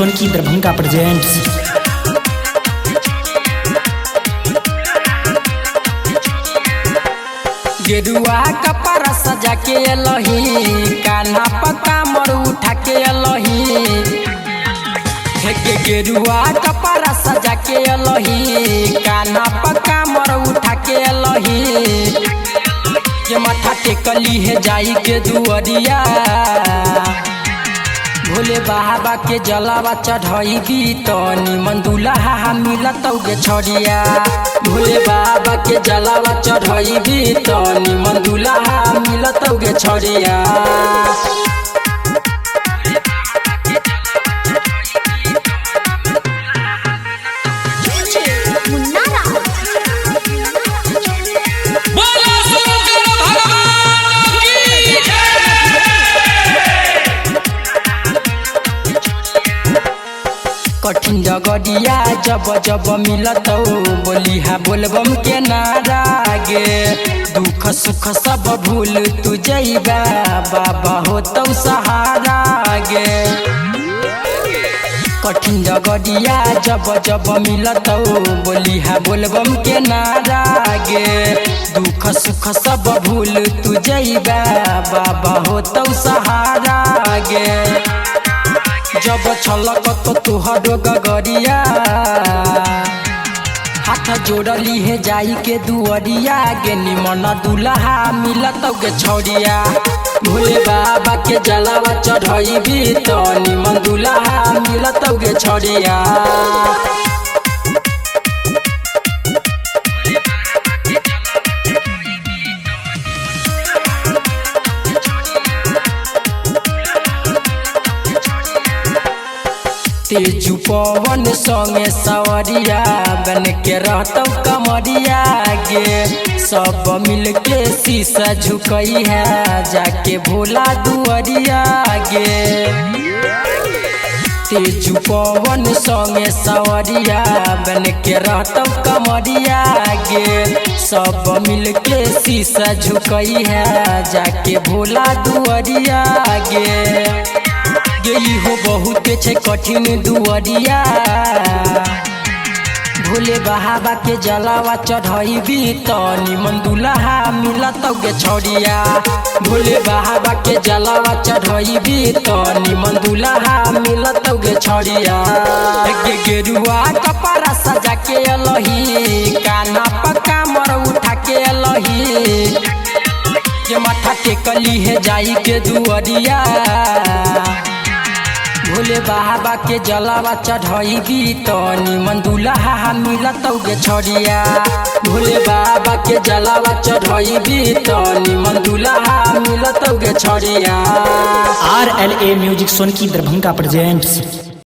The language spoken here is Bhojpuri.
सोनकी दरभंगा प्रेजेंट्स। गेरुआ कपड़ा सजा के अलही, कान्हा पक्का मर उठा के अलही। गेरुआ कपड़ा सजा के अलही, कान्हा पक्का मर उठा के अलही। के माथा टेकली है जाई के दुअरिया, भोले बाबा के जलावा चढ़ाई दी तो निमन दुल्हा मिलत गे छड़िया। भोले बाबा के जलावा चढ़ाई दी तो निमन दुल्हा मिलत गे छड़िया। कठिन जगड़िया जब जब मिलत बोलिहा बोलबम के नारा गे। दुख सुख सब भूल तू जइबा, बाबा हो तो सहारा गे। कठिन जगड़िया जब जब मिलत बोलिहा बोलबम के नारा गे। दुख सुख सब भूल तू जइबा, बाबा हो तो सहारा गे। जब छलक तो तुहरो गगरिया, हाथ जोड़ली है जाई के दुअरिया गे। निमन दुल्हा मिलत गे छड़िया। भोले बाबा के जलावा चढ़ाई भी तो निमन दुल्हा मिलत गे छड़िया। तेजू पवन संगे सवरिया, बन के रहतौ कमरिया गे। सब मिल के शीशा झुकई है जाके भोला दुअरिया गे। तेजू पवन संगे सवरिया, बन के रहतौ कमरिया गे। सब मिल के शीशा झुकई है जाके भोला दुअरिया गे। गई हो बहुत छे कठिन दुअरिया, भोले बाबा के जलावा चढ़ाई भी तो निमन दुल्हा मिलत गे छड़िया। भोले बाबा के जलावा चढ़ाई भी तो निमन दुल्हा मिलत गे छड़िया। गेरुआ कपड़ा सजा के अलही, कान्हा पक्का मर उठा के अलही। के माथा टेकली है जाई के दुअरिया, भोले बाबा के जलावा चढ़ाई दी तो निमन दुल्हा मिलत गे छड़िया। भोले बाबा के जलावा चढ़ाई दी तो निमन दुल्हा मिलत गे छड़िया। RLA music Sonki Darbhanga presents.